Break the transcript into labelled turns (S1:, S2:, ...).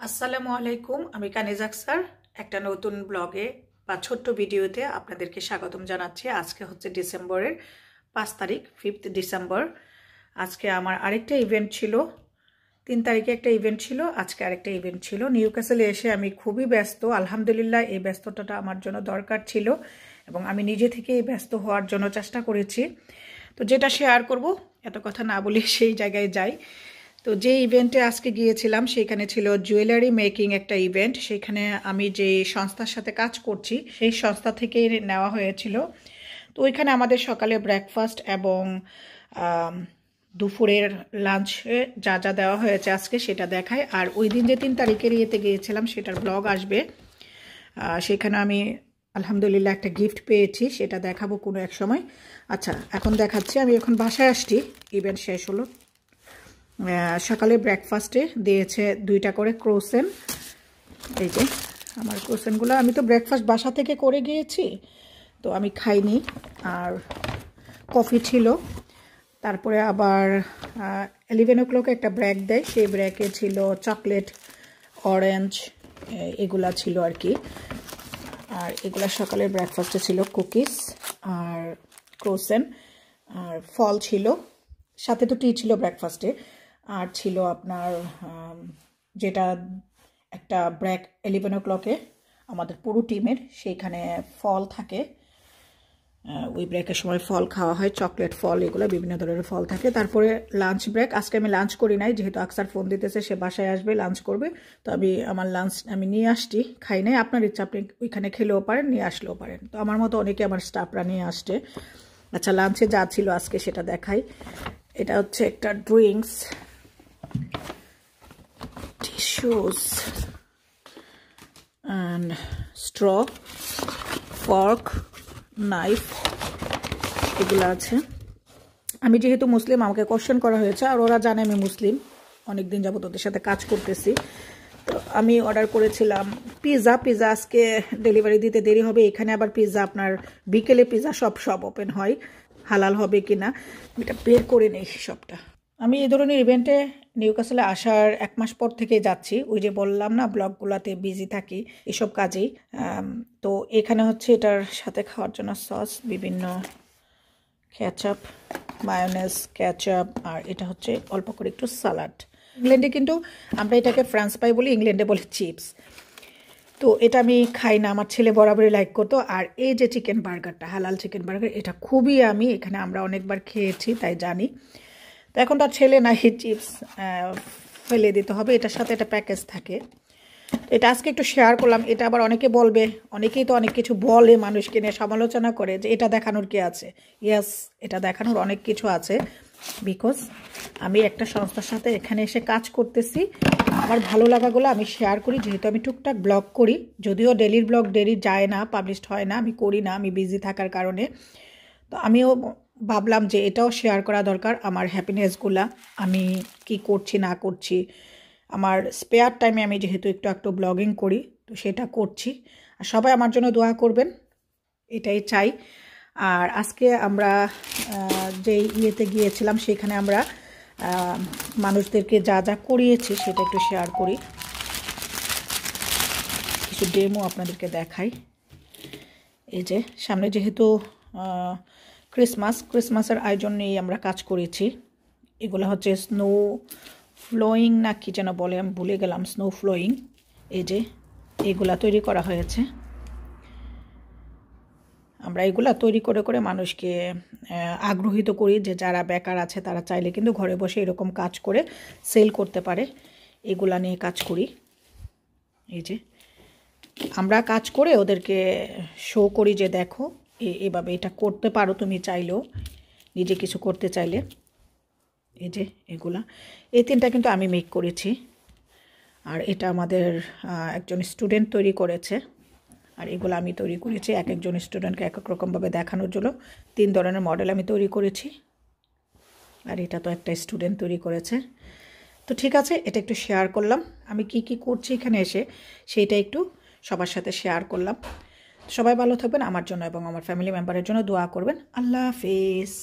S1: আসসালামু আলাইকুম, আমি কানিজ আক্তার একটা নতুন ব্লগে বা ছোট্ট ভিডিওতে আপনাদেরকে স্বাগতম জানাচ্ছি। আজকে হচ্ছে ডিসেম্বরের 5 তারিখ, 5 ডিসেম্বর। আজকে আমার আরেকটা ইভেন্ট ছিল। 3 তারিখে একটা ইভেন্ট ছিল, আজকে আরেকটা ইভেন্ট ছিল। নিউক্যাসলে এসে আমি খুবই ব্যস্ত। আলহামদুলিল্লাহ, এই ব্যস্ততাটা আমার জন্য দরকার ছিল এবং আমি নিজে থেকে ব্যস্ত হওয়ার জন্য চেষ্টা করেছি। তো যেটা শেয়ার করব, এত কথা না বলে সেই জায়গায় যাই। তো যে ইভেন্টে আজকে গিয়েছিলাম সেখানে ছিল জুয়েলারি মেকিং একটা ইভেন্ট। সেখানে আমি যে সংস্থার সাথে কাজ করছি সেই সংস্থা থেকে নেওয়া হয়েছিল। তো ওইখানে আমাদের সকালে ব্রেকফাস্ট এবং দুপুরের লাঞ্চে যা যা দেওয়া হয়েছে আজকে সেটা দেখায়। আর ওই দিন যে 3 তারিখের ইয়েতে গিয়েছিলাম সেটার ব্লগ আসবে। সেখানে আমি আলহামদুলিল্লাহ একটা গিফট পেয়েছি, সেটা দেখাবো কোনো এক সময়। আচ্ছা, এখন দেখাচ্ছি। আমি এখন বাসায় আসছি, ইভেন্ট শেষ হলো। সকালে ব্রেকফাস্টে দিয়েছে 2টা করে ক্রোসেন। এই যে আমার ক্রোসেনগুলো, আমি তো ব্রেকফাস্ট বাসা থেকে করে গিয়েছি, তো আমি খাইনি। আর কফি ছিল। তারপরে আবার 11 o'clock একটা ব্রেক দেয়, সেই ব্রেকে ছিল চকলেট, অরেঞ্জ, এগুলা ছিল আর কি। আর এগুলা সকালের ব্রেকফাস্টে ছিল কুকিজ আর ক্রোসেন, আর ফল ছিল, সাথে তো টি ছিল ব্রেকফাস্টে। আর ছিল আপনার যেটা একটা ব্রেক 11 o'clock-এ আমাদের পুরো টিমের, সেইখানে ফল থাকে। ওই ব্রেকের সময় ফল খাওয়া হয়, চকলেট, ফল, এগুলো বিভিন্ন ধরনের ফল থাকে। তারপরে লাঞ্চ ব্রেক। আজকে আমি লাঞ্চ করি নাই, যেহেতু আকসার ফোন দিতেছে সে বাসায় আসবে, লাঞ্চ করবে। তো আমার লাঞ্চ আমি নিয়ে আসছি, খাই নাই। আপনার ইচ্ছা, আপনি ওইখানে খেলেও পারেন, নিয়ে আসলেও পারেন। তো আমার মতো অনেকে আমার স্টাফরা নিয়ে আসছে। আচ্ছা, লাঞ্চে যা ছিল আজকে সেটা দেখাই। এটা হচ্ছে একটা drinks, tissues and straw, fork, knife, এগুলো আছে। আমি যেহেতু মুসলিম, আমাকে কোশ্চেন করা হয়েছে, আর ওরা জানে আমি মুসলিম, অনেকদিন যাবত ওদের সাথে কাজ করতেছি। তো আমি অর্ডার করেছিলাম পিৎজা। পিৎজা আজকে ডেলিভারি দিতে দেরি হবে। এখানে আবার পিৎজা আপনার বিকেলে পিৎজা সব ওপেন হয়, হালাল হবে কিনা এটা বের করে নেই সবটা। আমি এই ধরনের ইভেন্টে নিউক্যাসলে আসার 1 মাস পর থেকে যাচ্ছি। ওই যে বললাম না, ব্লগগুলোতে বিজি থাকি এসব কাজেই। তো এখানে হচ্ছে এটার সাথে খাওয়ার জন্য সস, বিভিন্ন কেচাপ, মায়োনেজ, কেচাপ, আর এটা হচ্ছে অল্প করে একটু সালাড। ইংল্যান্ডে কিন্তু আমরা এটাকে ফ্রান্স ফ্রাই বলি, ইংল্যান্ডে বলে চিপস। তো এটা আমি খাই না, আমার ছেলে বরাবরই লাইক করতো। আর এই যে চিকেন বার্গারটা, হালাল চিকেন বার্গার, এটা খুবই এখানে আমরা অনেকবার খেয়েছি, তাই জানি। তো এখন তার ছেলে নাই, চিপস ফেলে দিতে হবে। এটার সাথে একটা প্যাকেজ থাকে। তো এটা আজকে একটু শেয়ার করলাম। এটা আবার অনেকে বলবে, অনেকেই তো অনেক কিছু বলে, মানুষকে নিয়ে সমালোচনা করে যে এটা দেখানোর কি আছে। ইয়েস, এটা দেখানোর অনেক কিছু আছে, বিকজ আমি একটা সংস্থার সাথে এখানে এসে কাজ করতেছি। আমার ভালো লাগাগুলো আমি শেয়ার করি, যেহেতু আমি টুকটাক ব্লগ করি। যদিও ডেলির ব্লগ ডেলি যায় না, পাবলিশড হয় না, আমি করি না, আমি বিজি থাকার কারণে। তো আমিও ভাবলাম যে এটাও শেয়ার করা দরকার, আমার হ্যাপিনেসগুলা, আমি কি করছি না করছি। আমার স্পেয়ার টাইমে আমি যেহেতু একটু ব্লগিং করি, তো সেটা করছি। আর সবাই আমার জন্য দোয়া করবেন, এটাই চাই। আর আজকে আমরা যেই ইয়েতে গিয়েছিলাম সেখানে আমরা মানুষদেরকে যা যা করিয়েছি সেটা একটু শেয়ার করি, কিছু ডেমো আপনাদেরকে দেখাই। এই যে সামনে যেহেতু ক্রিসমাসের আয়োজন নিয়ে আমরা কাজ করেছি। এগুলো হচ্ছে স্নো ফ্লোয়িং না কি যেন বলে, আমি ভুলে গেলাম, স্নো ফ্লোয়িং। এই যে এগুলা তৈরি করা হয়েছে। আমরা এগুলা তৈরি করে করে মানুষকে আগ্রহিত করি, যে যারা বেকার আছে তারা চাইলে কিন্তু ঘরে বসে এরকম কাজ করে সেল করতে পারে। এগুলা নিয়ে কাজ করি। এই যে আমরা কাজ করে ওদেরকে শো করি যে দেখো এভাবে এটা করতে পারো তুমি চাইলেও, নিজে কিছু করতে চাইলে। এই যে এগুলা, এই 3টা কিন্তু আমি মেক করেছি। আর এটা আমাদের একজন স্টুডেন্ট তৈরি করেছে। আর এগুলো আমি তৈরি করেছি এক একজন স্টুডেন্টকে এক এক রকমভাবে দেখানোর জন্য। 3 ধরনের মডেল আমি তৈরি করেছি। আর এটা তো একটা স্টুডেন্ট তৈরি করেছে। তো ঠিক আছে, এটা একটু শেয়ার করলাম। আমি কি কি করছি এখানে এসে, সেইটা একটু সবার সাথে শেয়ার করলাম। সবাই ভালো থাকবেন, আমার জন্য এবং আমার ফ্যামিলি মেম্বারের জন্য দোয়া করবেন। আল্লাহ হাফেজ।